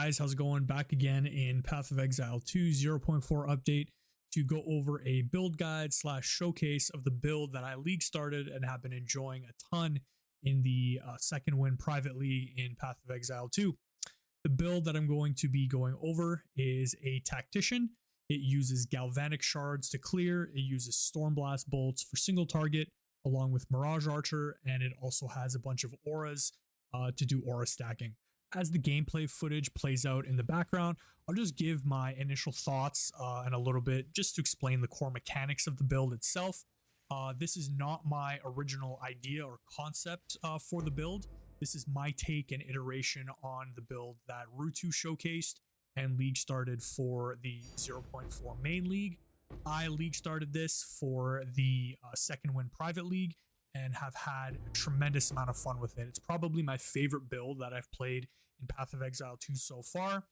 guys, how's it going? Back again in Path of Exile 2 0.4 update to go over a build guide / showcase of the build that I league started and have been enjoying a ton in the second win private league in Path of Exile 2. The build that I'm going to be going over is a Tactician. It uses Galvanic shards to clear. It uses Stormblast bolts for single target along with Mirage Archer, and it also has a bunch of auras to do aura stacking. As the gameplay footage plays out in the background, I'll just give my initial thoughts and a little bit just to explain the core mechanics of the build itself. This is not my original idea or concept for the build. This is my take and iteration on the build that POE2 showcased and league started for the 0.4 main league. I league started this for the second win private league and have had a tremendous amount of fun with it. It's probably my favorite build that I've played in Path of Exile 2 so far.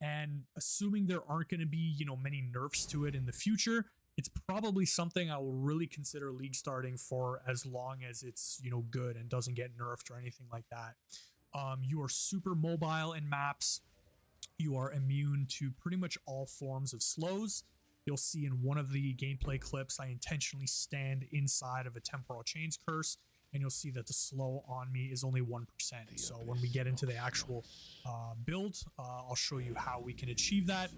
And assuming there aren't going to be, many nerfs to it in the future, it's probably something I will really consider league starting for as long as it's, good and doesn't get nerfed or anything like that. You are super mobile in maps. You are immune to pretty much all forms of slows. You'll see in one of the gameplay clips, I intentionally stand inside of a temporal chains curse, and you'll see that the slow on me is only 1%. So when we get into the actual build, I'll show you how we can achieve that.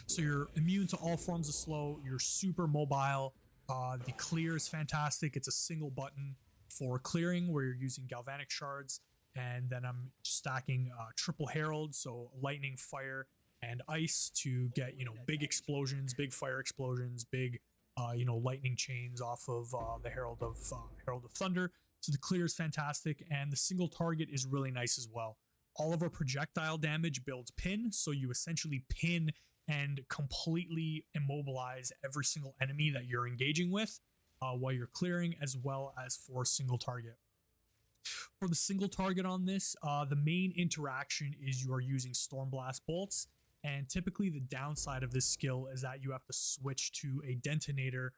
So you're immune to all forms of slow. You're super mobile. The clear is fantastic. It's a single button for clearing where you're using Galvanic shards. And then I'm stacking triple herald, so lightning, fire, and ice to get big explosions, big fire explosions, big lightning chains off of the Herald of Thunder. So the clear is fantastic, and the single target is really nice as well. All of our projectile damage builds pin, so you essentially pin and completely immobilize every single enemy that you're engaging with while you're clearing, as well as for single target. For the single target on this, the main interaction is you are using Stormblast bolts. And typically the downside of this skill is that you have to switch to a detonator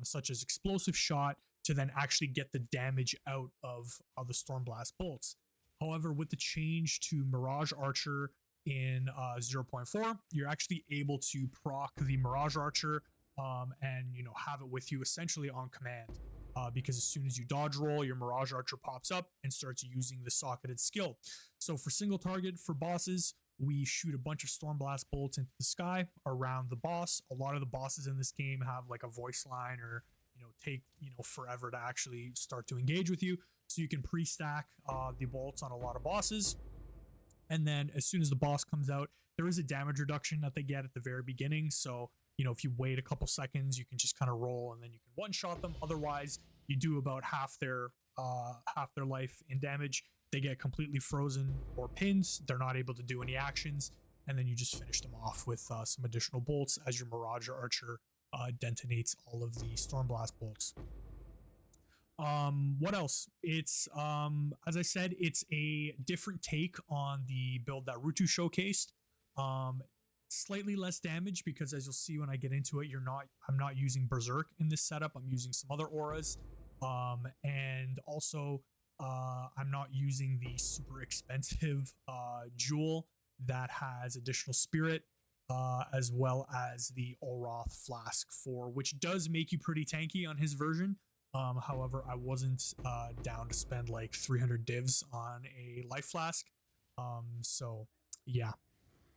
such as explosive shot to then actually get the damage out of the Stormblast bolts. However, with the change to Mirage Archer in 0.4, you're actually able to proc the Mirage Archer and have it with you essentially on command. Because as soon as you dodge roll, your Mirage Archer pops up and starts using the socketed skill. So for single target for bosses, we shoot a bunch of Stormblast bolts into the sky around the boss. A lot of the bosses in this game have like a voice line or take forever to actually start to engage with you. So you can pre-stack the bolts on a lot of bosses. And then as soon as the boss comes out, there is a damage reduction that they get at the very beginning. So if you wait a couple seconds, you can just kind of roll and then you can one-shot them. Otherwise, you do about half their life in damage. They get completely frozen or pinned. They're not able to do any actions. And then you just finish them off with some additional bolts as your Mirage Archer detonates all of the Stormblast bolts. What else? It's, as I said, it's a different take on the build that POE2 showcased. Slightly less damage because as you'll see when I get into it, I'm not using Berserk in this setup. I'm using some other auras. And also, I'm not using the super expensive jewel that has additional spirit, as well as the Olroth flask which does make you pretty tanky on his version. However, I wasn't down to spend like 300 divs on a life flask. So yeah,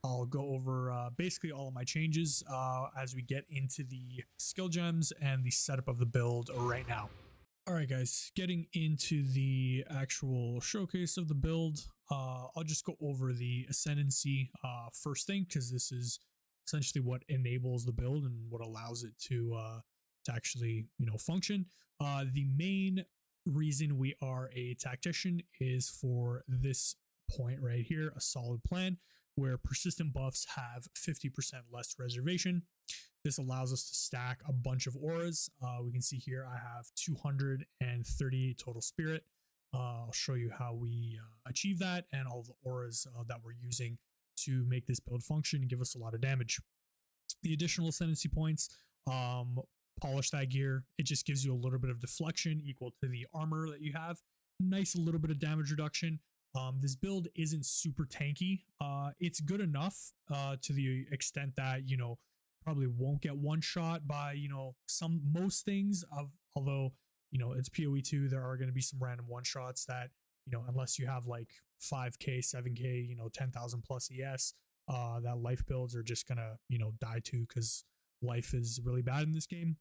I'll go over basically all of my changes as we get into the skill gems and the setup of the build right now. All right, guys, getting into the actual showcase of the build, I'll just go over the Ascendancy first thing, because this is essentially what enables the build and what allows it to actually, function. The main reason we are a Tactician is for this point right here, a solid plan, where persistent buffs have 50% less reservation. This allows us to stack a bunch of auras. We can see here I have 238 total spirit. I'll show you how we achieve that and all the auras that we're using to make this build function and give us a lot of damage. The additional Ascendancy points, polish that gear. It just gives you a little bit of deflection equal to the armor that you have. Nice little bit of damage reduction. This build isn't super tanky. It's good enough to the extent that, you know, probably won't get one shot by, you know, most things of, although, you know, it's POE2, there are going to be some random one shots that, you know, unless you have like 5k, 7k, you know, 10,000 plus ES, that life builds are just gonna, you know, die to, because life is really bad in this game.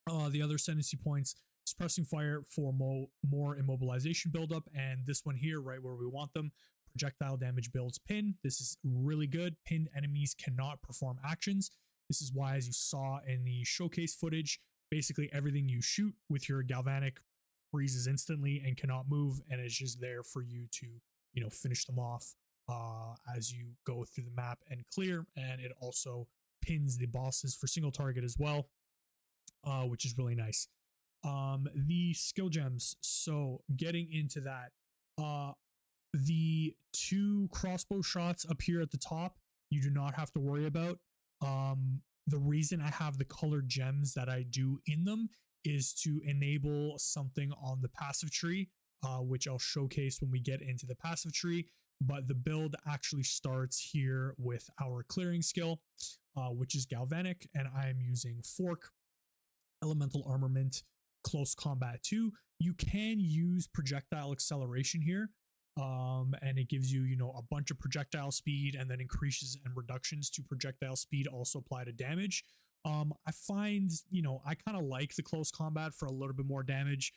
The other ascendancy points: suppressing fire for more immobilization buildup, and this one here, right where we want them, projectile damage builds pin. This is really good. Pinned enemies cannot perform actions. This is why, as you saw in the showcase footage, basically everything you shoot with your galvanic freezes instantly and cannot move, and it's just there for you to, you know, finish them off as you go through the map and clear. And it also pins the bosses for single target as well, which is really nice. The skill gems. So getting into that, the 2 crossbow shots up here at the top, you do not have to worry about. The reason I have the colored gems that I do in them is to enable something on the passive tree, which I'll showcase when we get into the passive tree. But the build actually starts here with our clearing skill, which is Galvanic, and I am using Fork, Elemental Armament, Close Combat 2. You can use projectile acceleration here, and it gives you, you know, a bunch of projectile speed, and then increases and reductions to projectile speed also apply to damage. I find, you know, I kind of like the close combat for a little bit more damage.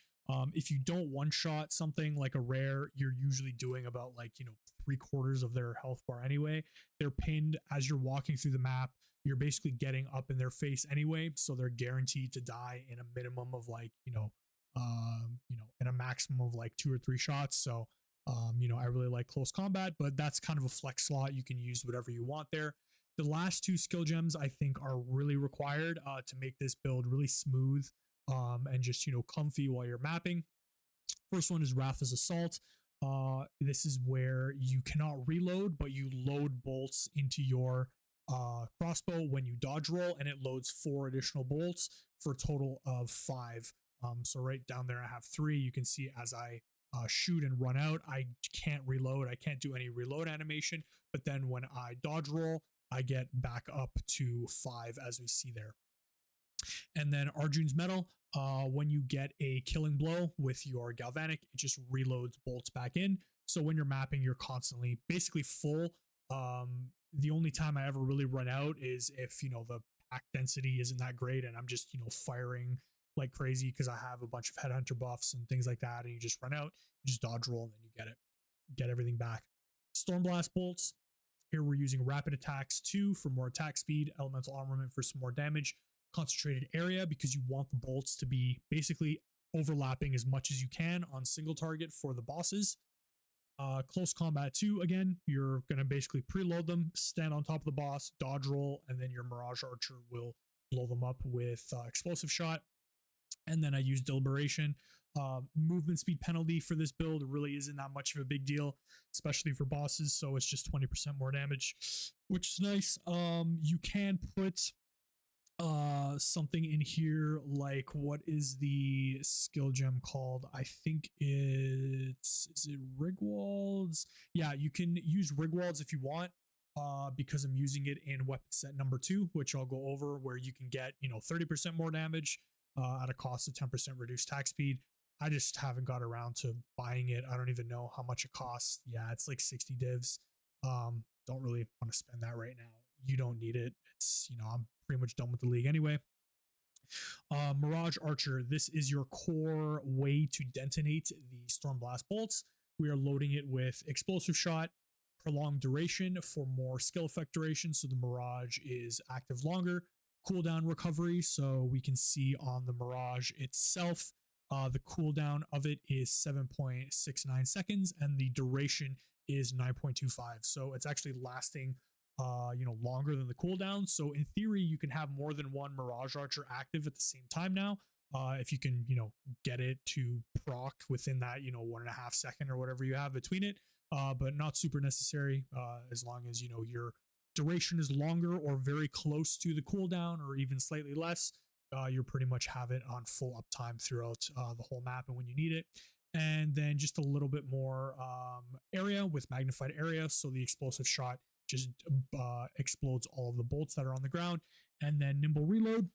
If you don't one-shot something like a rare, you're usually doing about, like, you know, 3/4 of their health bar anyway. They're pinned as you're walking through the map. You're basically getting up in their face anyway, so they're guaranteed to die in a minimum of, like, you know, in a maximum of like 2 or 3 shots. So, you know, I really like close combat, but that's kind of a flex slot. You can use whatever you want there. The last 2 skill gems I think are really required to make this build really smooth and just, you know, comfy while you're mapping. First one is Wrath's Assault. This is where you cannot reload, but you load bolts into your crossbow when you dodge roll, and it loads 4 additional bolts for a total of 5. So right down there I have 3. You can see as I shoot and run out, I can't reload. I can't do any reload animation, but then when I dodge roll, I get back up to 5, as we see there. And then Arjun's Medal, when you get a killing blow with your Galvanic, it just reloads bolts back in. So when you're mapping, you're constantly basically full. The only time I ever really run out is if, you know, the pack density isn't that great and I'm just, you know, firing like crazy because I have a bunch of headhunter buffs and things like that, and you just run out, you just dodge roll, and then you get everything back. Stormblast bolts. Here we're using rapid attacks 2 for more attack speed, elemental armament for some more damage, concentrated area because you want the bolts to be basically overlapping as much as you can on single target for the bosses. Close combat 2, again, you're going to basically preload them, stand on top of the boss, dodge roll, and then your Mirage Archer will blow them up with explosive shot. And then I use Deliberation. Movement speed penalty for this build really isn't that much of a big deal, especially for bosses, so it's just 20% more damage, which is nice. You can put something in here like, what is the skill gem called? I think is it Rigwalds? Yeah, you can use Rigwalds if you want, because I'm using it in weapon set number 2, which I'll go over, where you can get, you know, 30% more damage at a cost of 10% reduced attack speed. I just haven't got around to buying it. I don't even know how much it costs. Yeah, it's like 60 divs. Don't really want to spend that right now. You don't need it. It's, you know, I'm pretty much done with the league anyway. Mirage Archer, this is your core way to detonate the Stormblast bolts. We are loading it with explosive shot, prolonged duration for more skill effect duration, so the Mirage is active longer. Cooldown recovery, so we can see on the Mirage itself, the cooldown of it is 7.69 seconds, and the duration is 9.25. So it's actually lasting you know, longer than the cooldown. So in theory, you can have more than one Mirage Archer active at the same time now, if you can, you know, get it to proc within that, you know, 1.5 second or whatever you have between it, but not super necessary, as long as, you know, your duration is longer or very close to the cooldown or even slightly less. You pretty much have it on full uptime throughout the whole map and when you need it. and then just a little bit more area with magnified area, so the explosive shot just explodes all of the bolts that are on the ground, and then nimble reload,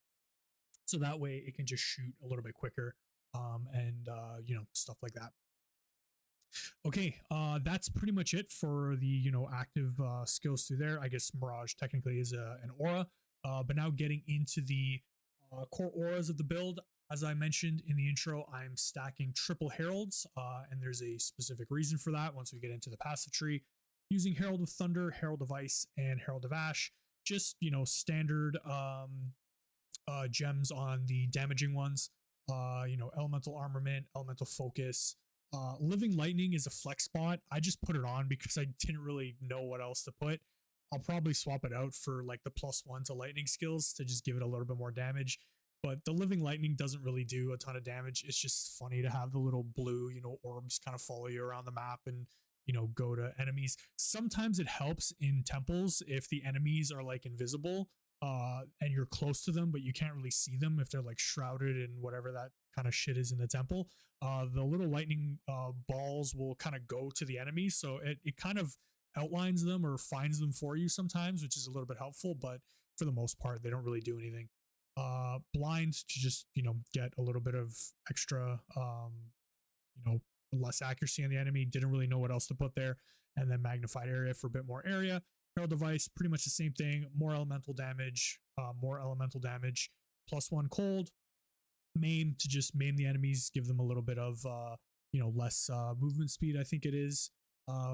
so that way it can just shoot a little bit quicker, and stuff like that. Okay, that's pretty much it for the active skills through there. I guess Mirage technically is an aura, but now getting into the core auras of the build. As I mentioned in the intro, I'm stacking triple heralds, and there's a specific reason for that. Once we get into the passive tree, using Herald of Thunder, Herald of Ice, and Herald of Ash, just standard gems on the damaging ones. Elemental armament, elemental focus. Living Lightning is a flex spot. I just put it on because I didn't really know what else to put. I'll probably swap it out for like the +1 to lightning skills to just give it a little bit more damage. But the Living Lightning doesn't really do a ton of damage. It's just funny to have the little blue, orbs kind of follow you around the map and, go to enemies. Sometimes it helps in temples if the enemies are like invisible, and you're close to them, but you can't really see them if they're like shrouded in whatever that kind of shit is in the temple. The little lightning balls will kind of go to the enemies. So it kind of outlines them or finds them for you sometimes, which is a little bit helpful, but for the most part, they don't really do anything. Blind to just, get a little bit of extra, less accuracy on the enemy. Didn't really know what else to put there. And then magnified area for a bit more area. Herald Device, pretty much the same thing. More elemental damage, +1 cold. Maim to just maim the enemies, give them a little bit of, less movement speed, I think it is,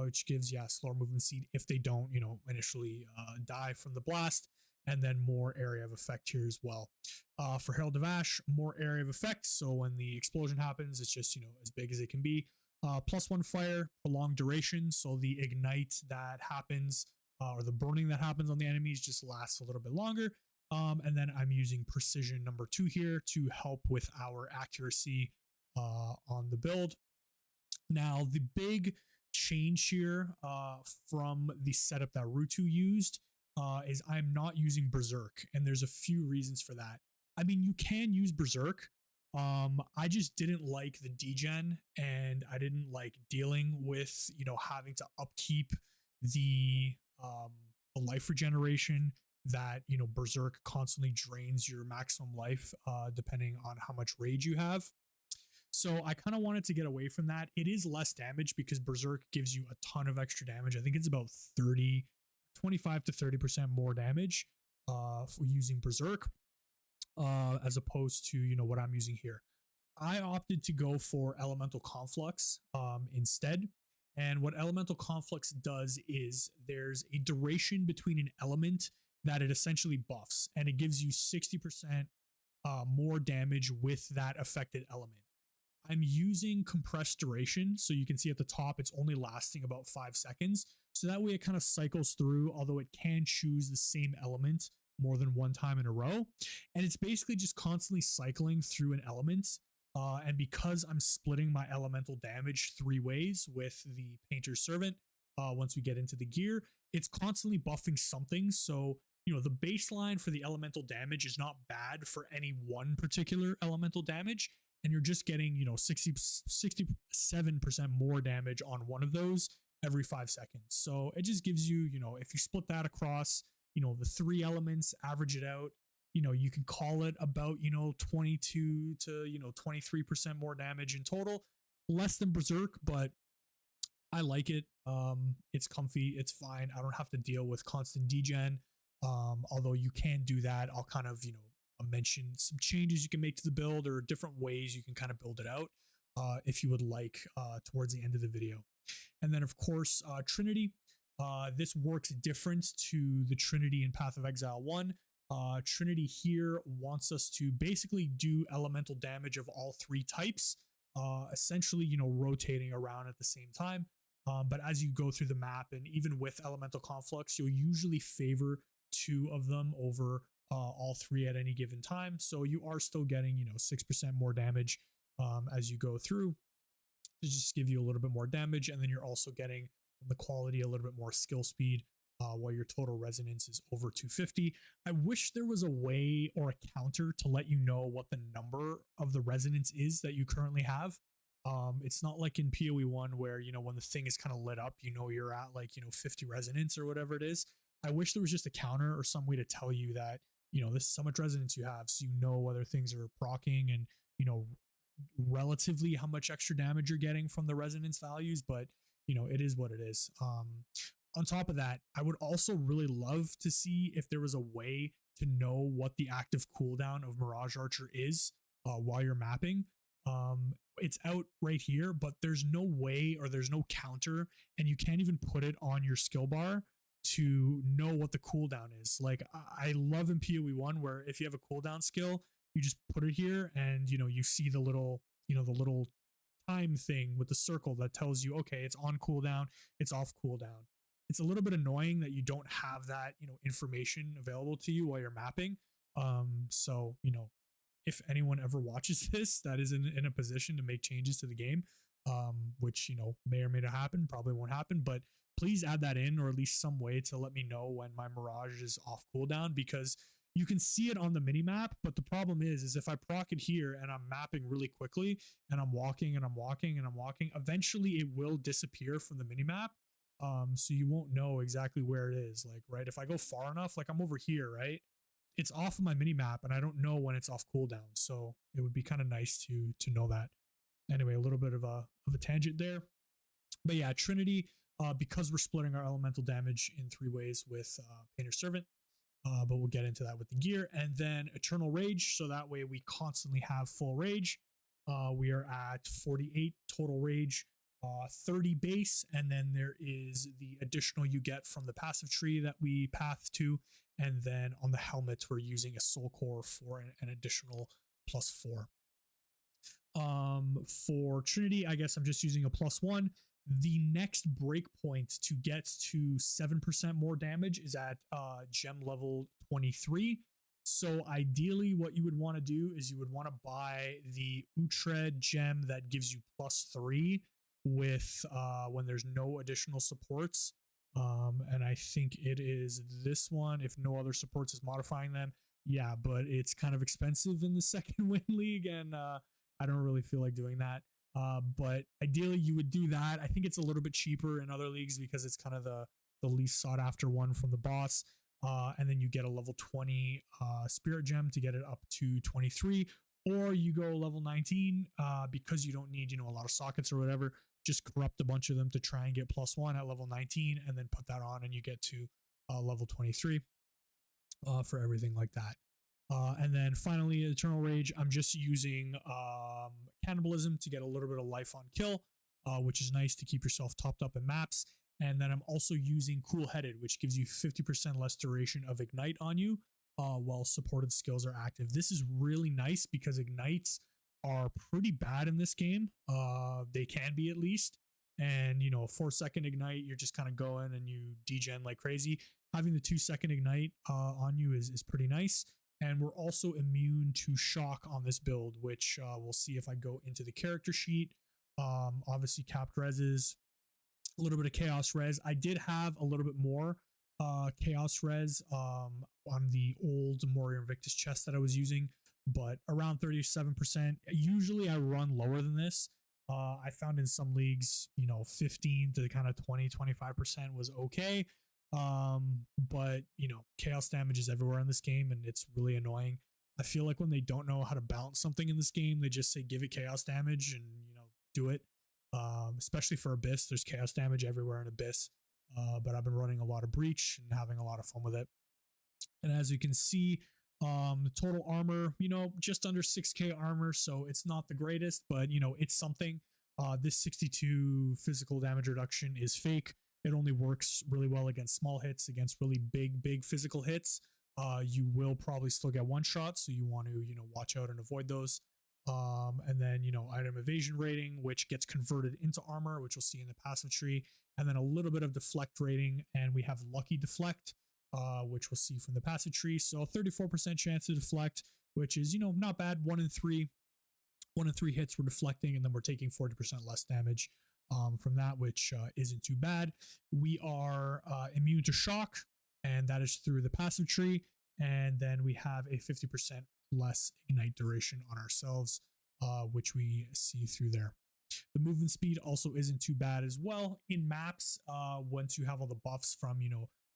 which gives, slower movement speed if they don't, initially die from the blast. And then more area of effect here as well. For Herald of Ash, more area of effect. So when the explosion happens, it's just, as big as it can be. +1 fire, prolonged duration. So the ignite that happens, or the burning that happens on the enemies just lasts a little bit longer. And then I'm using precision number 2 here to help with our accuracy on the build. Now, the big change here from the setup that Rutu used is I'm not using Berserk, and there's a few reasons for that. I mean, you can use Berserk. I just didn't like the degen, and I didn't like dealing with, having to upkeep the life regeneration that, Berserk constantly drains your maximum life depending on how much rage you have. So I kind of wanted to get away from that. It is less damage because Berserk gives you a ton of extra damage. I think it's about 25 to 30% more damage for using Berserk as opposed to, what I'm using here. I opted to go for Elemental Conflux instead. And what Elemental Conflux does is there's a duration between an element that it essentially buffs, and it gives you 60% more damage with that affected element. I'm using compressed duration, so you can see at the top it's only lasting about 5 seconds. So that way it kind of cycles through, although it can choose the same element more than one time in a row. And it's basically just constantly cycling through an element. And because I'm splitting my elemental damage 3 ways with the Painter's Servant, once we get into the gear, it's constantly buffing something. So, the baseline for the elemental damage is not bad for any one particular elemental damage. And you're just getting, 67% more damage on one of those every 5 seconds. So it just gives you, if you split that across, the 3 elements, average it out, you can call it about, 22 to, 23% more damage in total. Less than Berserk, but I like it. It's comfy. It's fine. I don't have to deal with constant degen. Although you can do that. I'll kind of, mention some changes you can make to the build or different ways you can kind of build it out if you would like towards the end of the video. And then, of course, Trinity. This works different to the Trinity in Path of Exile 1. Trinity here wants us to basically do elemental damage of all 3 types, essentially, rotating around at the same time. But as you go through the map, and even with Elemental Conflux, you'll usually favor 2 of them over all 3 at any given time. So you are still getting, 6% more damage as you go through to just give you a little bit more damage. And then you're also getting from the quality a little bit more skill speed while your total resonance is over 250. I wish there was a way or a counter to let you know what the number of the resonance is that you currently have. It's not like in POE1 where, you know, when the thing is kind of lit up, you know, you're at like, you know, 50 resonance or whatever it is. I wish there was just a counter or some way to tell you that, you know, this is how much resonance you have, so you know whether things are proccing and, you know, relatively how much extra damage you're getting from the resonance values. But, you know, it is what it is. On top of that, I would also really love to see if there was a way to know what the active cooldown of Mirage Archer is while you're mapping. It's out right here, but there's no way, or there's no counter, and you can't even put it on your skill bar to know what the cooldown is. Like, I love in PoE1 where if you have a cooldown skill, you just put it here and, you know, you see the little, you know, the little time thing with the circle that tells you, okay, it's on cooldown, it's off cooldown. It's a little bit annoying that you don't have that, you know, information available to you while you're mapping. So, you know, if anyone ever watches this that is in a position to make changes to the game, which, you know, may or may not happen, probably won't happen, but please add that in, or at least some way to let me know when my Mirage is off cooldown, because you can see it on the mini map. But the problem is if I proc it here and I'm mapping really quickly and I'm walking and I'm walking and I'm walking, eventually it will disappear from the mini map. So you won't know exactly where it is. Like, right, if I go far enough, like I'm over here, right, it's off of my mini map and I don't know when it's off cooldown. So it would be kind of nice to know that. Anyway, a little bit of a tangent there. But yeah, Trinity, because we're splitting our elemental damage in 3 ways with Painter Servant, but we'll get into that with the gear. And then Eternal Rage, so that way we constantly have full rage. We are at 48 total rage, 30 base, and then there is the additional you get from the passive tree that we path to. And then on the helmet, we're using a soul core for an additional +4. For Trinity, I guess I'm just using a +1. The next breakpoint to get to 7% more damage is at gem level 23. So ideally what you would want to do is you would want to buy the Utrecht gem that gives you +3 with when there's no additional supports. And I think it is this one, if no other supports is modifying them. Yeah, but it's kind of expensive in the second win league, and I don't really feel like doing that. But ideally you would do that. I think it's a little bit cheaper in other leagues because it's kind of the least sought after one from the boss. And then you get a level 20 spirit gem to get it up to 23, or you go level 19 because you don't need, you know, a lot of sockets or whatever. Just corrupt a bunch of them to try and get +1 at level 19, and then put that on and you get to level 23 for everything like that. And then finally, Eternal Rage, I'm just using Cannibalism to get a little bit of life on kill, which is nice to keep yourself topped up in maps. And then I'm also using Cool Headed, which gives you 50% less duration of Ignite on you while supported skills are active. This is really nice because Ignites are pretty bad in this game. They can be, at least. And, you know, a 4-second Ignite, you're just kind of going and you degen like crazy. Having the 2-second Ignite on you is pretty nice. And we're also immune to shock on this build, which we'll see if I go into the character sheet. Obviously, capped reses, a little bit of chaos res. I did have a little bit more chaos res on the old Moria Invictus chest that I was using, but around 37%. Usually I run lower than this. I found in some leagues, you know, 15 to kind of 20-25% was okay. But, you know, chaos damage is everywhere in this game, and it's really annoying. I feel like when they don't know how to balance something in this game, they just say give it chaos damage and, you know, do it. Especially for Abyss, there's chaos damage everywhere in Abyss. But I've been running a lot of Breach and having a lot of fun with it. And as you can see, the total armor, you know, just under 6k armor, so it's not the greatest, but, you know, it's something. This 62 physical damage reduction is fake. It only works really well against small hits. Against really big physical hits, you will probably still get one shot, so you want to, you know, watch out and avoid those. And then, you know, item evasion rating, which gets converted into armor, which we'll see in the passive tree, and then a little bit of deflect rating, and we have lucky deflect, which we'll see from the passive tree. So 34% chance to deflect, which is, you know, not bad. 1 in 3 hits we're deflecting, and then we're taking 40% less damage from that, which isn't too bad. We are immune to shock, and that is through the passive tree. And then we have a 50% less ignite duration on ourselves, which we see through there. The movement speed also isn't too bad as well in maps. Once you have all the buffs from,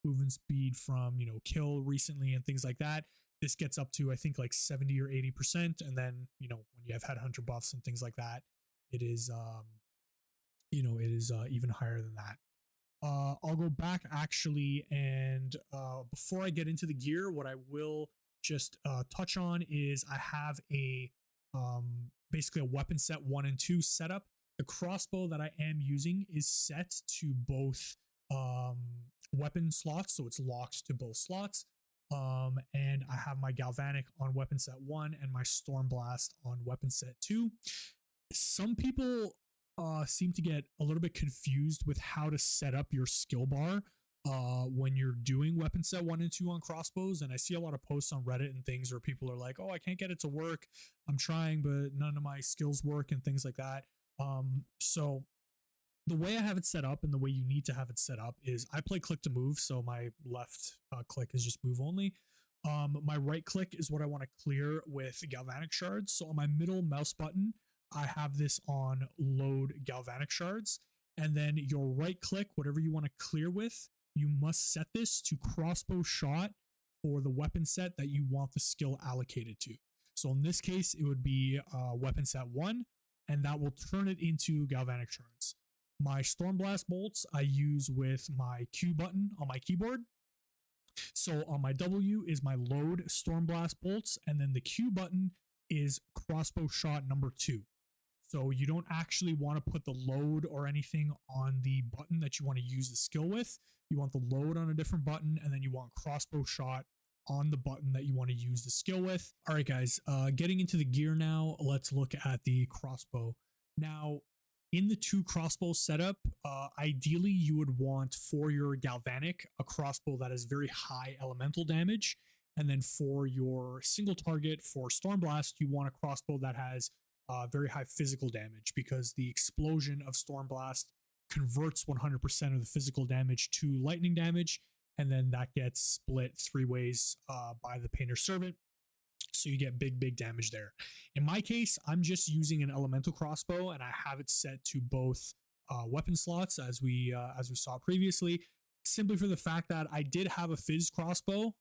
movement speed from, kill recently and things like that, this gets up to, I think, like 70 or 80%. And then, when you have headhunter buffs and things like that, it is, even higher than that. I'll go back actually, and before I get into the gear, what I will just touch on is I have a basically a weapon set 1 and 2 setup. The crossbow that I am using is set to both weapon slots, so it's locked to both slots. And I have my Galvanic on weapon set 1 and my Stormblast on weapon set 2. Some people seem to get a little bit confused with how to set up your skill bar when you're doing weapon set 1 and 2 on crossbows. And I see a lot of posts on Reddit and things where people are like, oh, I can't get it to work. I'm trying, but none of my skills work and things like that. So the way I have it set up and the way you need to have it set up is I play click to move. So my left click is just move only. My right click is what I want to clear with Galvanic shards. So on my middle mouse button, I have this on load Galvanic shards. And then your right click, whatever you want to clear with, you must set this to crossbow shot for the weapon set that you want the skill allocated to. So in this case, it would be weapon set 1, and that will turn it into Galvanic shards. My Stormblast bolts I use with my Q button on my keyboard. So on my W is my load Stormblast bolts, and then the Q button is crossbow shot number 2. So you don't actually want to put the load or anything on the button that you want to use the skill with. You want the load on a different button, and then you want crossbow shot on the button that you want to use the skill with. All right, guys, getting into the gear now, let's look at the crossbow. Now, in the 2 crossbow setup, ideally you would want for your Galvanic a crossbow that has very high elemental damage. And then for your single target for Stormblast, you want a crossbow that has very high physical damage, because the explosion of Stormblast converts 100% of the physical damage to lightning damage, and then that gets split 3 ways by the Painter Servant. So you get big damage there. In my case, I'm just using an elemental crossbow, and I have it set to both weapon slots as we saw previously, simply for the fact that I did have a Fizz crossbow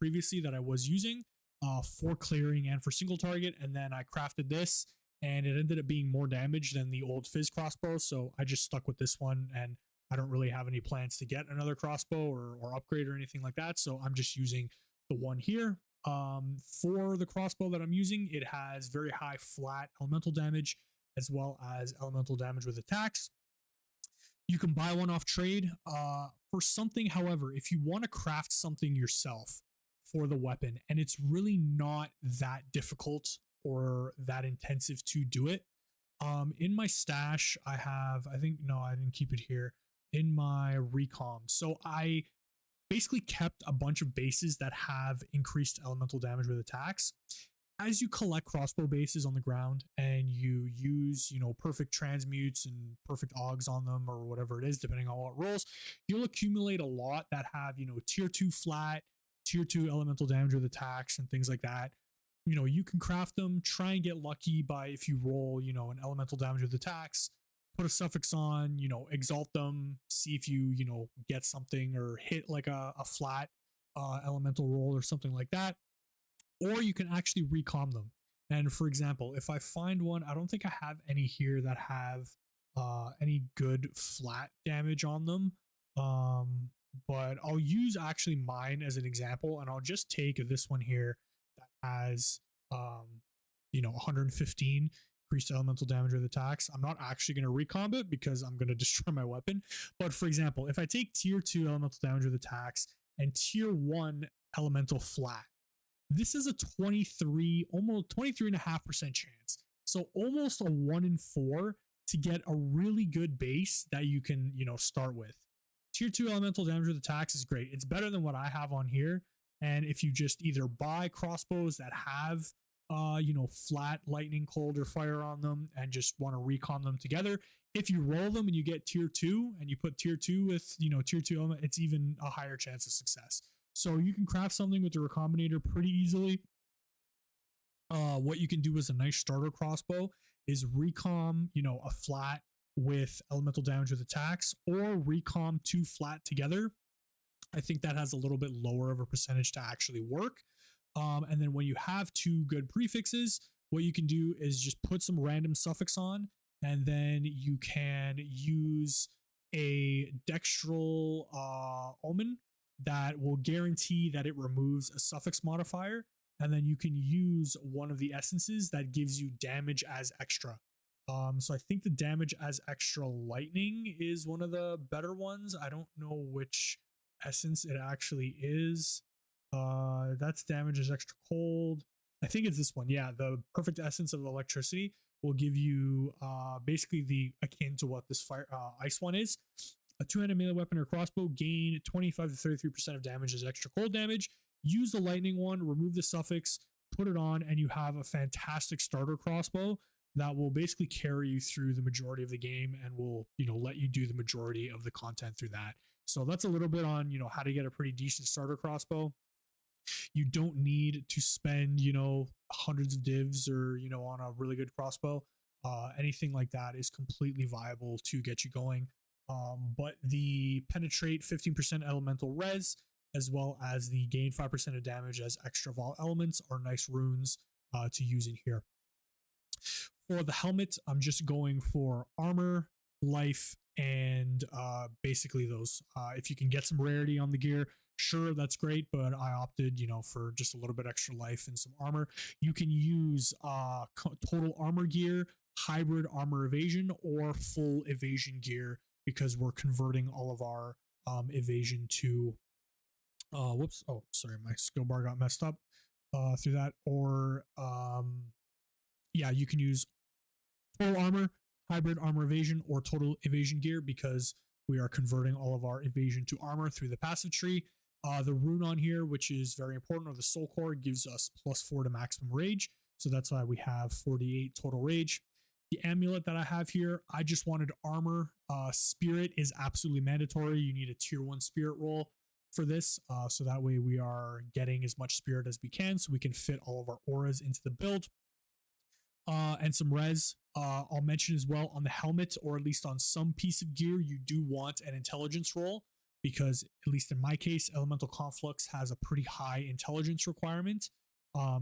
previously that I was using for clearing and for single target, and then I crafted this, and it ended up being more damage than the old Fizz crossbow, so I just stuck with this one, and I don't really have any plans to get another crossbow or upgrade or anything like that, so I'm just using the one here. For the crossbow that I'm using, it has very high flat elemental damage as well as elemental damage with attacks. You can buy one off trade for something. However, if you want to craft something yourself for the weapon, and it's really not that difficult or that intensive to do it, in my stash, I didn't keep it here in my recom. So I basically kept a bunch of bases that have increased elemental damage with attacks. As you collect crossbow bases on the ground and you use, perfect transmutes and perfect augs on them or whatever it is, depending on what rolls, you'll accumulate a lot that have, tier 2 flat, tier 2 elemental damage with attacks and things like that. You can craft them, try and get lucky by, if you roll, an elemental damage with attacks, put a suffix on, exalt them, see if you, get something or hit like a flat elemental roll or something like that. Or you can actually recom them. And for example, if I find one, I don't think I have any here that have any good flat damage on them. But I'll use actually mine as an example, and I'll just take this one here that has 115 increased elemental damage with attacks. I'm not actually going to recomb it because I'm going to destroy my weapon. But for example, if I take tier 2 elemental damage with attacks and tier 1 elemental flat, this is a 23.5% chance. So almost a 1 in 4 to get a really good base that you can, start with. Tier 2 elemental damage with attacks is great. It's better than what I have on here. And if you just either buy crossbows that have, flat lightning, cold, or fire on them and just want to recon them together, if you roll them and you get tier 2 and you put tier 2 with, tier 2 element, it's even a higher chance of success. So you can craft something with the recombinator pretty easily. What you can do is a nice starter crossbow is recom, a flat with elemental damage with attacks, or recom 2 flat together. I think that has a little bit lower of a percentage to actually work. And then when you have 2 good prefixes, what you can do is just put some random suffix on, and then you can use a dextral omen that will guarantee that it removes a suffix modifier. And then you can use one of the essences that gives you damage as extra. So I think the damage as extra lightning is one of the better ones. I don't know which essence it actually is. That's damage as extra cold. I think it's this one. Yeah, the perfect essence of electricity will give you basically the akin to what this fire ice one is. A 2-handed melee weapon or crossbow, gain 25 to 33% of damage as extra cold damage. Use the lightning one, remove the suffix, put it on, and you have a fantastic starter crossbow that will basically carry you through the majority of the game and will, let you do the majority of the content through that. So that's a little bit on, how to get a pretty decent starter crossbow. You don't need to spend, hundreds of divs or, on a really good crossbow. Anything like that is completely viable to get you going. But the penetrate 15% elemental res, as well as the gain 5% of damage as extra of all elements, are nice runes to use in here. For the helmet, I'm just going for armor, life, and basically those. If you can get some rarity on the gear, sure, that's great, but I opted, for just a little bit extra life and some armor. You can use total armor gear, hybrid armor evasion, or full evasion gear, because we're converting all of our evasion to whoops, oh sorry, my skill bar got messed up through that. Or yeah, you can use full armor, hybrid armor evasion, or total evasion gear, because we are converting all of our evasion to armor through the passive tree. The rune on here, which is very important, or the soul core, gives us +4 to maximum rage, so that's why we have 48 total rage. The amulet that I have here, I just wanted armor. Spirit is absolutely mandatory. You need a tier 1 spirit roll for this, so that way we are getting as much spirit as we can, so we can fit all of our auras into the build. And some res. I'll mention as well, on the helmet, or at least on some piece of gear, you do want an intelligence roll, because at least in my case, elemental conflux has a pretty high intelligence requirement.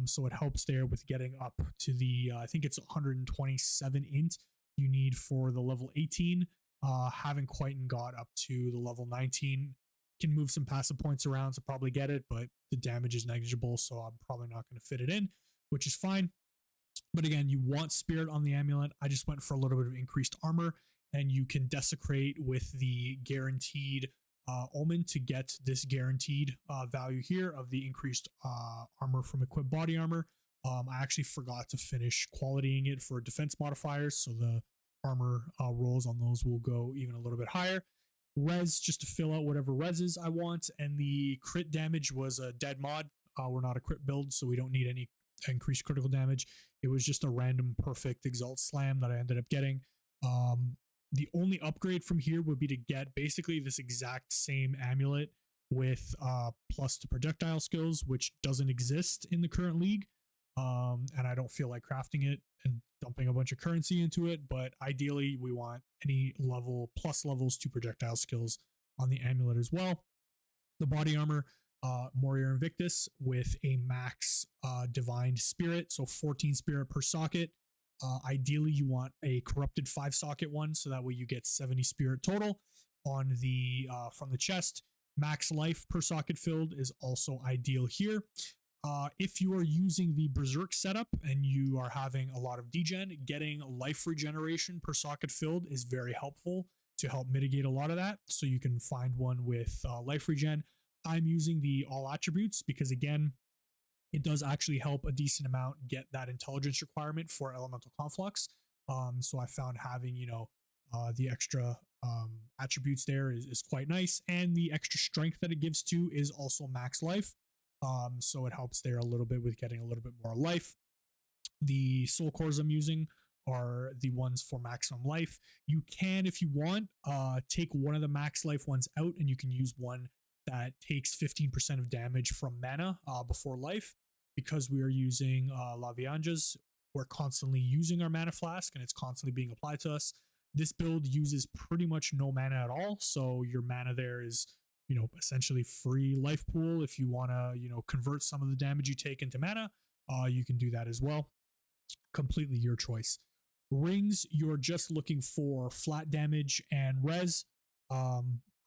So it helps there with getting up to the I think it's 127 int you need for the level 18. Haven't quite got up to the level 19. Can move some passive points around to probably get it, but the damage is negligible, so I'm probably not going to fit it in, which is fine. But again, you want spirit on the amulet. I just went for a little bit of increased armor, and you can desecrate with the guaranteed omen to get this guaranteed value here of the increased armor from equipped body armor. I actually forgot to finish qualitying it for defense modifiers, so the armor rolls on those will go even a little bit higher. Res, just to fill out whatever reses I want, and the crit damage was a dead mod. We're not a crit build, so we don't need any increased critical damage. It was just a random perfect exalt slam that I ended up getting. The only upgrade from here would be to get basically this exact same amulet with plus to projectile skills, which doesn't exist in the current league. And I don't feel like crafting it and dumping a bunch of currency into it, but ideally we want any level plus levels to projectile skills on the amulet as well. The body armor, Warrior Invictus with a max divine spirit, so 14 spirit per socket. Ideally you want a corrupted 5 socket one, so that way you get 70 spirit total on the from the chest. Max life per socket filled is also ideal here. If you are using the Berserk setup and you are having a lot of degen, getting life regeneration per socket filled is very helpful to help mitigate a lot of that. So you can find one with life regen. I'm using the all attributes because, again, it does actually help a decent amount get that intelligence requirement for elemental conflux. So I found having, the extra attributes there is quite nice. And the extra strength that it gives to is also max life. So it helps there a little bit with getting a little bit more life. The soul cores I'm using are the ones for maximum life. You can, if you want, take one of the max life ones out, and you can use one that takes 15% of damage from mana before life. Because we are using Lavianjas, we're constantly using our mana flask and it's constantly being applied to us. This build uses pretty much no mana at all, so your mana there is, you know, essentially free life pool. If you want to, you know, convert some of the damage you take into mana, you can do that as well. Completely your choice. Rings, you're just looking for flat damage and res. I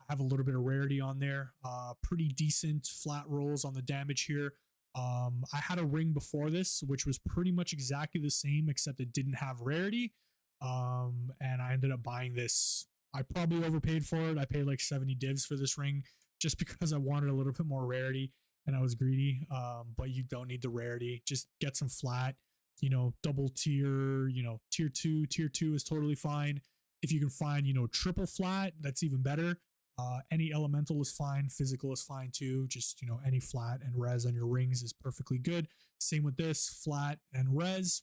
have a little bit of rarity on there. Pretty decent flat rolls on the damage here. I had a ring before this, which was pretty much exactly the same, except it didn't have rarity. And I ended up buying this. I probably overpaid for it. I paid like 70 divs for this ring just because I wanted a little bit more rarity and I was greedy. But you don't need the rarity. Just get some flat, you know, double tier, you know, tier 2. Tier 2 is totally fine. If you can find, you know, triple flat, that's even better. Any elemental is fine. Physical is fine too. Just, you know, any flat and res on your rings is perfectly good. Same with this, flat and res.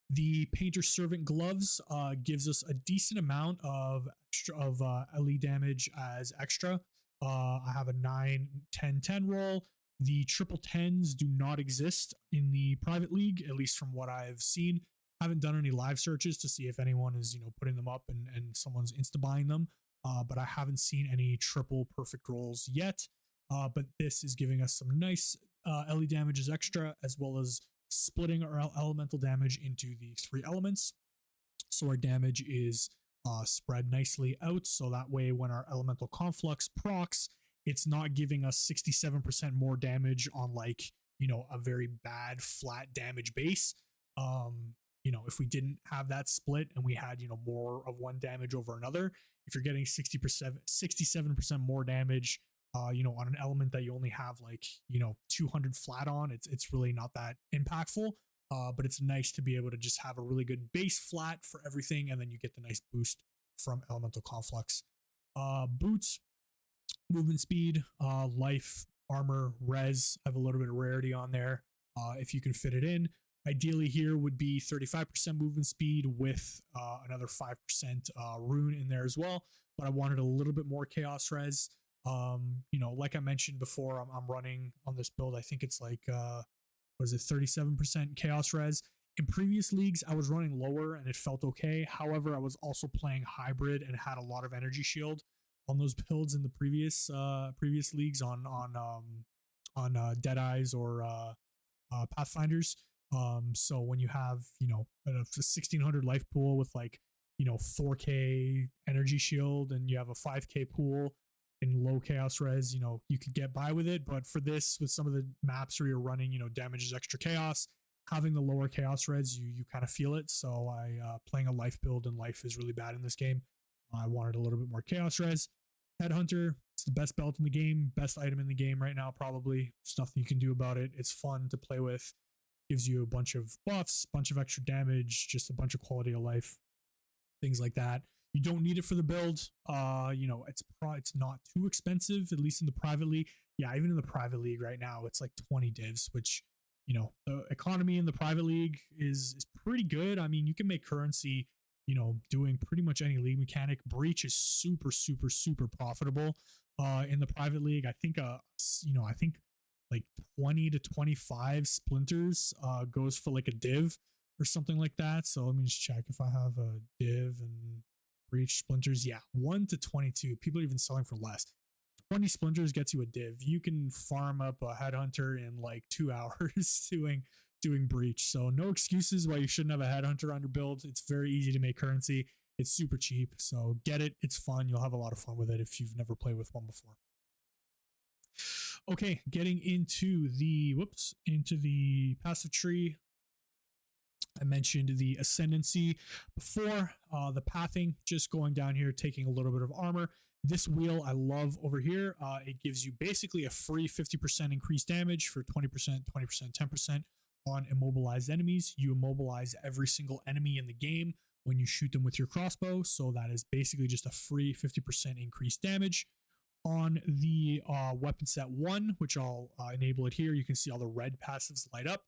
The Painter Servant gloves gives us a decent amount of LE damage as extra. I have a 9, 10, 10 roll. The triple 10s do not exist in the private league, at least from what I've seen. Haven't done any live searches to see if anyone is, you know, putting them up and someone's insta buying them. But I haven't seen any triple perfect rolls yet. But this is giving us some nice LE damage as extra, as well as splitting our elemental damage into the 3 elements. So our damage is spread nicely out. So that way, when our elemental conflux procs, it's not giving us 67% more damage on, like, you know, a very bad flat damage base. You know, if we didn't have that split and we had, you know, more of one damage over another, if you're getting 67% more damage, you know, on an element that you only have like, you know, 200 flat on, it's really not that impactful. But it's nice to be able to just have a really good base flat for everything, and then you get the nice boost from elemental conflux. Boots, movement speed, life, armor, res. I have a little bit of rarity on there. If you can fit it in. Ideally here would be 35% movement speed with another 5% rune in there as well. But I wanted a little bit more chaos res. You know, like I mentioned before, I'm running on this build. I think it's like, what is it, 37% chaos res. In previous leagues, I was running lower and it felt okay. However, I was also playing hybrid and had a lot of energy shield on those builds in the previous leagues on Deadeyes or Pathfinders. So when you have, you know, a 1600 life pool with, like, you know, 4k energy shield, and you have a 5k pool in low chaos res, you know, you could get by with it. But for this, with some of the maps where you're running, you know, damage is extra chaos, having the lower chaos res, you kind of feel it. So I playing a life build, and life is really bad in this game. I wanted a little bit more chaos res. Headhunter, it's the best belt in the game, best item in the game right now, probably. There's nothing you can do about it. It's fun to play with. Gives you a bunch of buffs, bunch of extra damage, just a bunch of quality of life, things like that. You don't need it for the build. You know, it's not too expensive, at least in the private league. Yeah, even in the private league right now, it's like 20 divs, which, you know, the economy in the private league is pretty good. I mean, you can make currency, you know, doing pretty much any league mechanic. Breach is super, super, super profitable in the private league. I think, you know, I think like 20 to 25 splinters goes for like a div or something like that. So let me just check if I have a div and breach splinters. Yeah, 1 to 22. People are even selling for less. 20 splinters gets you a div. You can farm up a headhunter in like 2 hours doing breach. So no excuses why you shouldn't have a headhunter on your build. It's very easy to make currency. It's super cheap. So get it. It's fun. You'll have a lot of fun with it if you've never played with one before. Okay, getting into the passive tree. I mentioned the ascendancy before, the pathing, just going down here, taking a little bit of armor. This wheel I love over here. It gives you basically a free 50% increased damage for 20%, 20%, 10% on immobilized enemies. You immobilize every single enemy in the game when you shoot them with your crossbow. So that is basically just a free 50% increased damage. On the weapon set 1, which I'll enable it here, you can see all the red passives light up.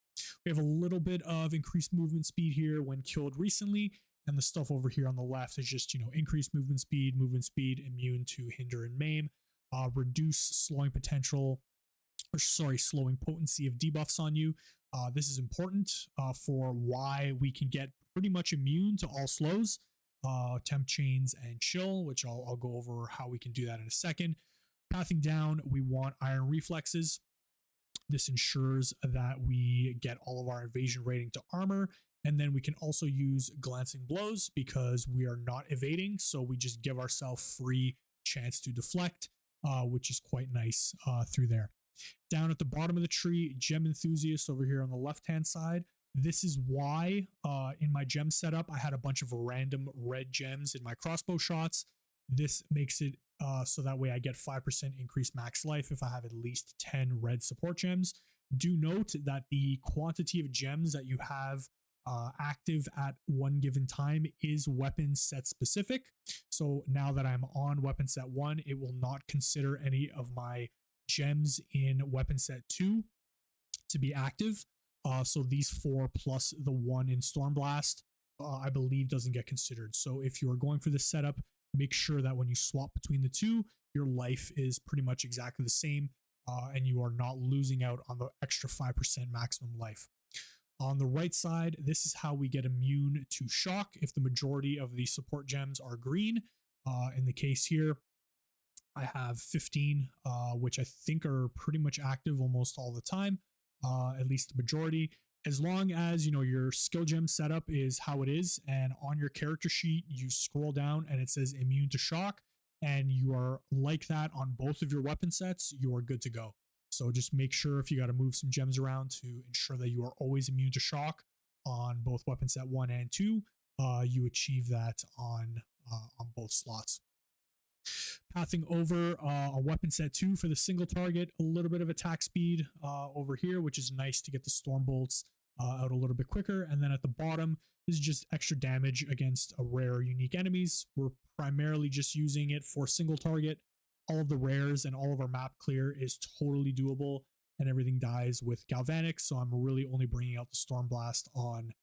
We have a little bit of increased movement speed here when killed recently, and the stuff over here on the left is just, you know, increased movement speed, immune to hinder and maim, reduce slowing potential, or sorry, slowing potency of debuffs on you. This is important for why we can get pretty much immune to all slows, temp chains, and chill, which I'll go over how we can do that in a second. Pathing down, we want iron reflexes. This ensures that we get all of our evasion rating to armor. And then we can also use glancing blows because we are not evading. So we just give ourselves free chance to deflect, which is quite nice through there. Down at the bottom of the tree, gem enthusiast over here on the left-hand side. This is why in my gem setup, I had a bunch of random red gems in my crossbow shots. This makes it so that way I get 5% increased max life if I have at least 10 red support gems. Do note that the quantity of gems that you have active at one given time is weapon set specific. So now that I'm on weapon set 1, it will not consider any of my gems in weapon set 2 to be active. So these 4 plus the 1 in Stormblast, I believe doesn't get considered. So if you are going for this setup, make sure that when you swap between the two, your life is pretty much exactly the same, and you are not losing out on the extra 5% maximum life. On the right side, this is how we get immune to shock if the majority of the support gems are green. In the case here, I have 15, which I think are pretty much active almost all the time, at least the majority. As long as, you know, your skill gem setup is how it is, and on your character sheet, you scroll down and it says immune to shock, and you are like that on both of your weapon sets, you are good to go. So just make sure if you got to move some gems around to ensure that you are always immune to shock on both weapon set 1 and 2, you achieve that on both slots. Pathing over a weapon set 2 for the single target, a little bit of attack speed over here, which is nice to get the storm bolts out a little bit quicker. And then at the bottom, this is just extra damage against a rare or unique enemies. We're primarily just using it for single target. All of the rares and all of our map clear is totally doable, and everything dies with Galvanic. So I'm really only bringing out the Stormblast on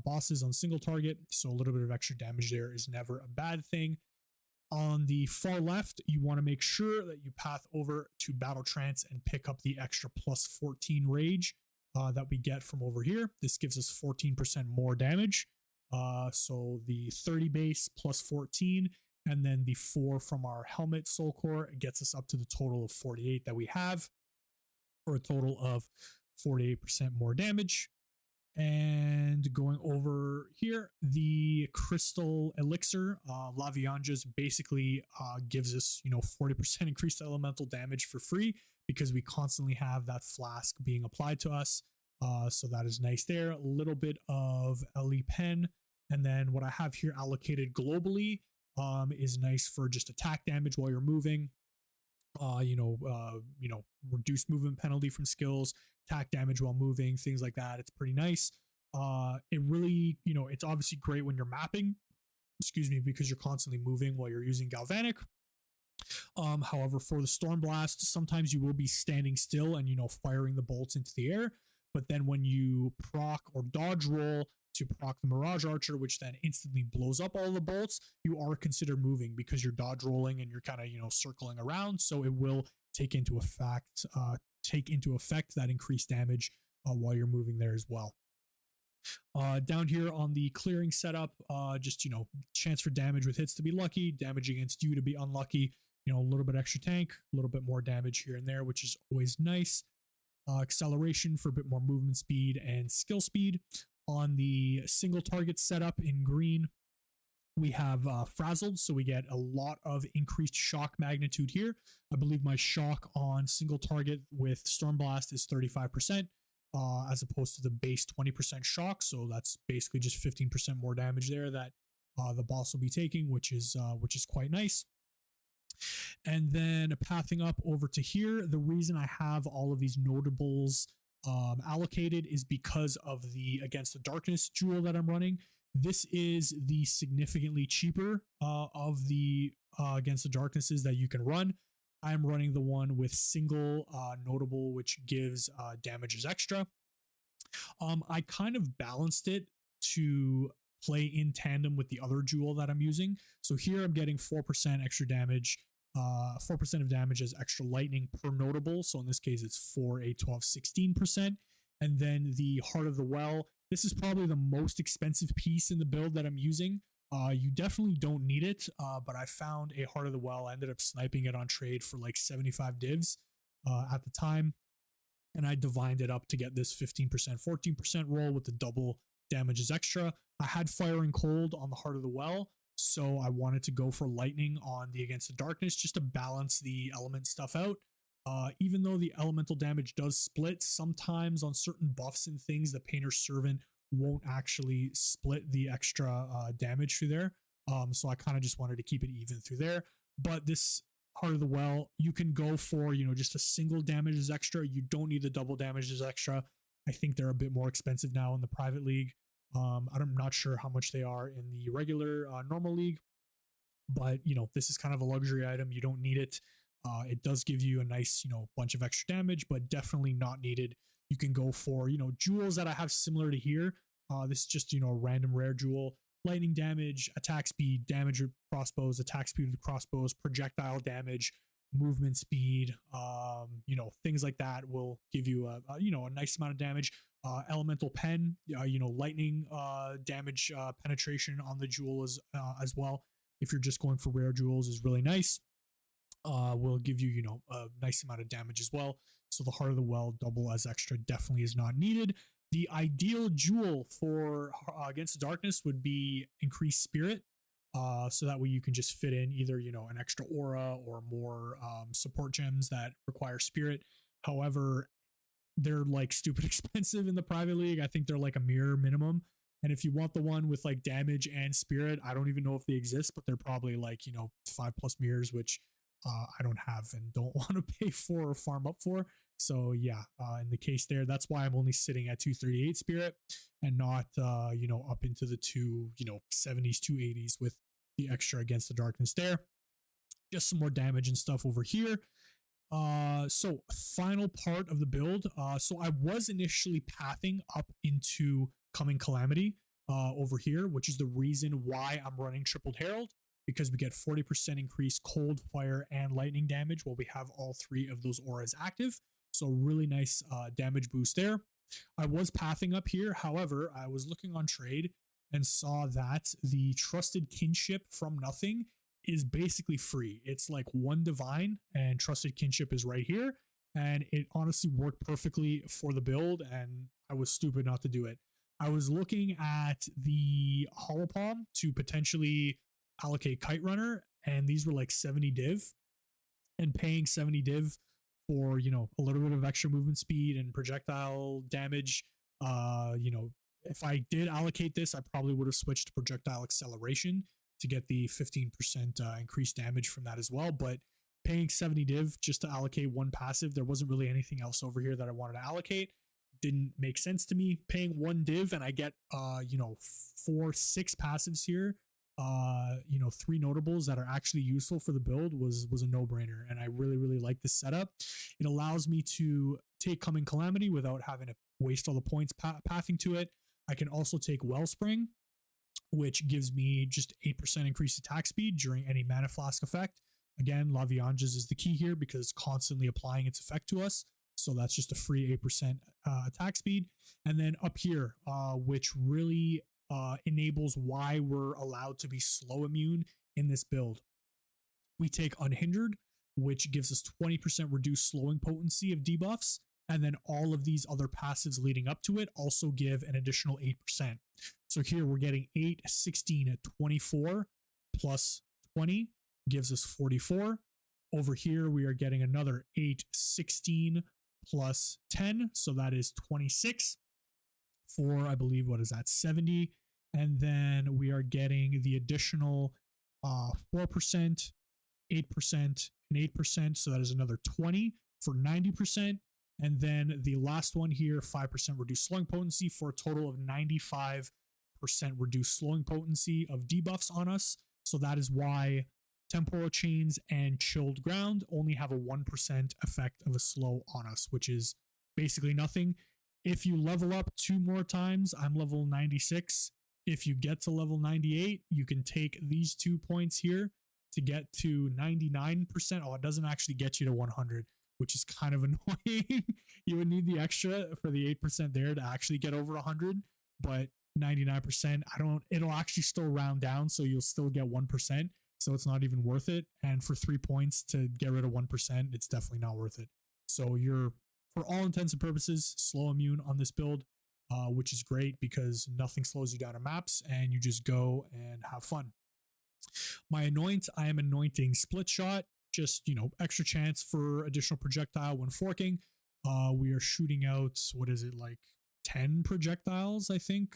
bosses on single target. So a little bit of extra damage there is never a bad thing. On the far left, you want to make sure that you path over to Battle Trance and pick up the extra plus 14 rage that we get from over here. This gives us 14% more damage. So the 30 base plus 14, and then the 4 from our helmet soul core gets us up to the total of 48 that we have, for a total of 48% more damage. And going over here, the crystal elixir, Lavianjas, basically gives us, 40% increased elemental damage for free because we constantly have that flask being applied to us. So that is nice there. A little bit of LE pen, and then what I have here allocated globally is nice for just attack damage while you're moving. Reduced movement penalty from skills, attack damage while moving, things like that. It's pretty nice. It really, it's obviously great when you're mapping, because you're constantly moving while you're using Galvanic. However, for the Stormblast, sometimes you will be standing still and, firing the bolts into the air. But then when you proc or dodge roll to proc the Mirage Archer, which then instantly blows up all the bolts, you are considered moving because you're dodge rolling and you're kind of, circling around. So it will take into effect that increased damage while you're moving there as well. Down here on the clearing setup, just, chance for damage with hits to be lucky, damage against you to be unlucky, a little bit extra tank, a little bit more damage here and there, which is always nice. Acceleration for a bit more movement speed and skill speed. On the single target setup in green, we have frazzled, so we get a lot of increased shock magnitude here. I believe my shock on single target with Stormblast is 35%, as opposed to the base 20% shock. So that's basically just 15% more damage there that the boss will be taking, which is quite nice. And then pathing up over to here, the reason I have all of these notables allocated is because of the Against the Darkness jewel that I'm running. This is the significantly cheaper of the Against the Darknesses that you can run. I'm running the one with single notable, which gives damages extra. I kind of balanced it to play in tandem with the other jewel that I'm using. So here I'm getting 4% extra damage, 4% of damage as extra lightning per notable. So in this case, it's 4, 8, 12, 16%. And then the Heart of the Well. This is probably the most expensive piece in the build that I'm using. You definitely don't need it, but I found a Heart of the Well. I ended up sniping it on trade for like 75 divs at the time, and I divined it up to get this 15%, 14% roll with the double damages extra. I had Fire and Cold on the Heart of the Well, so I wanted to go for Lightning on the Against the Darkness just to balance the element stuff out. Even though the elemental damage does split, sometimes on certain buffs and things, the Painter's Servant won't actually split the extra damage through there. So I kind of just wanted to keep it even through there. But this Heart of the Well, you can go for, just a single damages extra. You don't need the double damages extra. I think they're a bit more expensive now in the private league. I'm not sure how much they are in the regular normal league, but this is kind of a luxury item. You don't need it. It does give you a nice, bunch of extra damage, but definitely not needed. You can go for, jewels that I have similar to here. This is just, a random rare jewel. Lightning damage, attack speed, damage with crossbows, attack speed with crossbows, projectile damage, movement speed, things like that will give you a nice amount of damage. Elemental pen, lightning damage penetration on the jewel as well. If you're just going for rare jewels is really nice. Will give you, a nice amount of damage as well. So the Heart of the Well double as extra definitely is not needed. The ideal jewel for Against the Darkness would be increased spirit. So that way you can just fit in either, an extra aura or more support gems that require spirit. However, they're like stupid expensive in the private league. I think they're like a mirror minimum. And if you want the one with like damage and spirit, I don't even know if they exist, but they're probably like, 5+ mirrors, which I don't have and don't want to pay for or farm up for. So yeah, in the case there, that's why I'm only sitting at 238 spirit and not, up into the 270s, 280s with the extra Against the Darkness there. Just some more damage and stuff over here. So final part of the build. So I was initially pathing up into Coming Calamity over here, which is the reason why I'm running Tripled Herald, because we get 40% increased cold, fire, and lightning damage while we have all three of those auras active. So really nice damage boost there. I was pathing up here. However, I was looking on trade and saw that the Trusted Kinship from nothing is basically free. It's like 1 divine and Trusted Kinship is right here. And it honestly worked perfectly for the build, and I was stupid not to do it. I was looking at the Holopalm to potentially allocate Kite Runner, and these were like 70 div, and paying 70 div for, a little bit of extra movement speed and projectile damage. If I did allocate this, I probably would have switched to projectile acceleration to get the 15% increased damage from that as well. But paying 70 div just to allocate 1 passive, there wasn't really anything else over here that I wanted to allocate. Didn't make sense to me. Paying 1 div and I get 4, 6 passives here, 3 notables that are actually useful for the build was a no-brainer, and I really like this setup. It allows me to take Coming Calamity without having to waste all the points pathing to it. I can also take Wellspring, which gives me just 8% increased attack speed during any Mana Flask effect. Again, La Vianges is the key here because it's constantly applying its effect to us. So that's just a free 8% attack speed. And then up here, which really enables why we're allowed to be slow immune in this build. We take Unhindered, which gives us 20% reduced slowing potency of debuffs. And then all of these other passives leading up to it also give an additional 8%. So here we're getting 8, 16, 24 plus 20 gives us 44. Over here, we are getting another 8, 16 plus 10. So that is 26 for, I believe, what is that, 70. And then we are getting the additional 4%, 8%, and 8%. So that is another 20 for 90%. And then the last one here, 5% reduced slowing potency for a total of 95% reduced slowing potency of debuffs on us. So that is why Temporal Chains and Chilled Ground only have a 1% effect of a slow on us, which is basically nothing. If you level up 2 more times, I'm level 96. If you get to level 98, you can take these 2 points here to get to 99%. Oh, it doesn't actually get you to 100, which is kind of annoying. You would need the extra for the 8% there to actually get over 100, but 99%, it'll actually still round down, so you'll still get 1%. So it's not even worth it. And for 3 points to get rid of 1%, it's definitely not worth it. So you're, for all intents and purposes, slow immune on this build, which is great because nothing slows you down in maps and you just go and have fun. My anoint, I am anointing split shot, just, extra chance for additional projectile when forking. We are shooting out, what is it, like 10 projectiles, I think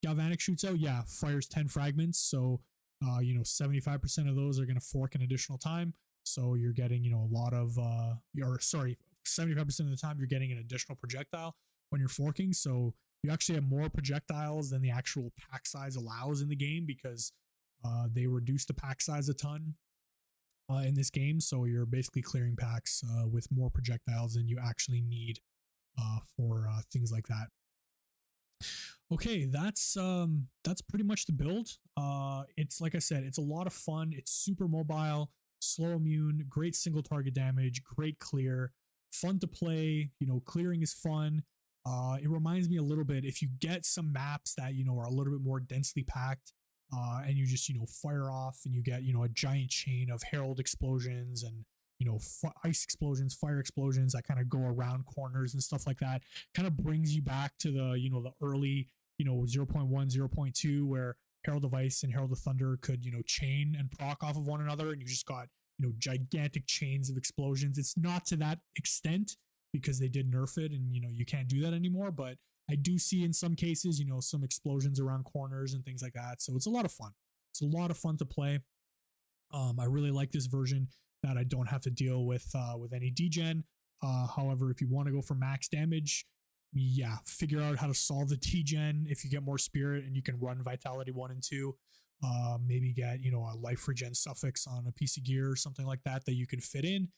Galvanic shoots out. Yeah, fires 10 fragments. So, 75% of those are going to fork an additional time. So you're getting, a lot of, 75% of the time you're getting an additional projectile when you're forking. So you actually have more projectiles than the actual pack size allows in the game because they reduce the pack size a ton in this game. So you're basically clearing packs with more projectiles than you actually need for things like that. Okay, that's pretty much the build. It's like I said, it's a lot of fun. It's super mobile, slow immune, great single target damage, great clear, fun to play. Clearing is fun. It reminds me a little bit, if you get some maps that are a little bit more densely packed, and you just fire off and you get a giant chain of herald explosions and ice explosions, fire explosions that kind of go around corners and stuff like that. Kind of brings you back to the the early 0.1, 0.2, where Herald of Ice and Herald of Thunder could chain and proc off of one another, and you just got gigantic chains of explosions. It's not to that extent because they did nerf it, and you can't do that anymore. But I do see in some cases some explosions around corners and things like that. So it's a lot of fun. It's a lot of fun to play. I really like this version that I don't have to deal with any degen. However, if you want to go for max damage, yeah, figure out how to solve the degen. If you get more spirit and you can run vitality 1 and 2, maybe get a life regen suffix on a piece of gear or something like that you can fit in.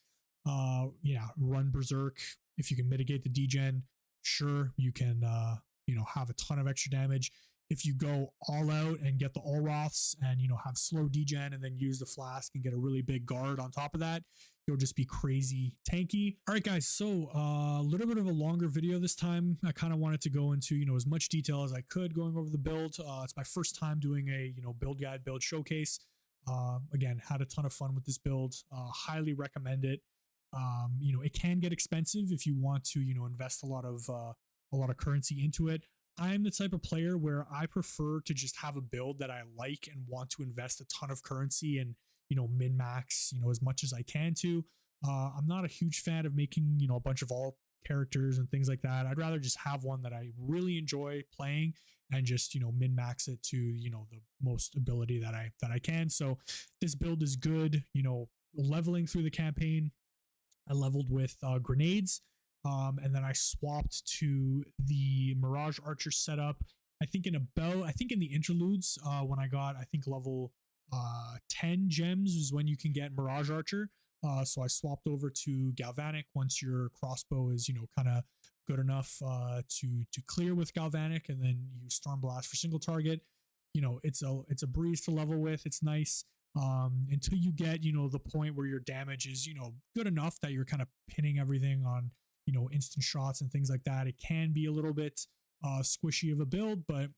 Run berserk. If you can mitigate the degen, sure, you can have a ton of extra damage. If you go all out and get the Olroths and have slow degen and then use the flask and get a really big guard on top of that, you'll just be crazy tanky. All right, guys, so a little bit of a longer video this time. I kind of wanted to go into as much detail as I could going over the build. It's my first time doing a build guide, build showcase. Again, had a ton of fun with this build. Highly recommend it. It can get expensive if you want to invest a lot of currency into it. I'm the type of player where I prefer to just have a build that I like and want to invest a ton of currency and min max as much as I can to. I'm not a huge fan of making a bunch of alt characters and things like that. I'd rather just have one that I really enjoy playing and just min max it to the most ability that I can. So this build is good. Leveling through the campaign, I leveled with grenades. And then I swapped to the Mirage Archer setup. I think in the interludes, when I got, level 10 gems is when you can get Mirage Archer. So I swapped over to Galvanic once your crossbow is, kind of good enough to clear with Galvanic, and then you Storm Blast for single target. It's a breeze to level with. It's nice. Until you get, the point where your damage is, good enough that you're kind of pinning everything on instant shots and things like that. It can be a little bit squishy of a build, but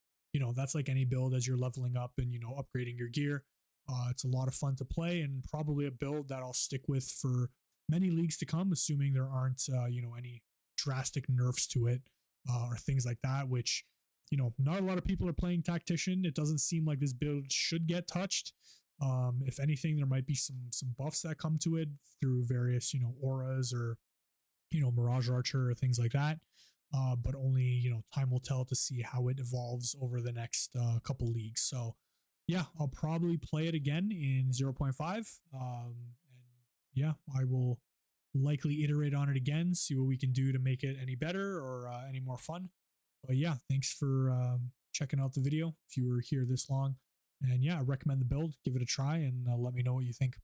that's like any build as you're leveling up and upgrading your gear. It's a lot of fun to play and probably a build that I'll stick with for many leagues to come, assuming there aren't any drastic nerfs to it or things like that, which not a lot of people are playing Tactician. It doesn't seem like this build should get touched. If anything, there might be some buffs that come to it through various auras or Mirage Archer or things like that. But only, time will tell to see how it evolves over the next couple leagues. So yeah, I'll probably play it again in 0.5. And yeah, I will likely iterate on it again, see what we can do to make it any better or any more fun. But yeah, thanks for checking out the video if you were here this long. And yeah, I recommend the build. Give it a try and let me know what you think.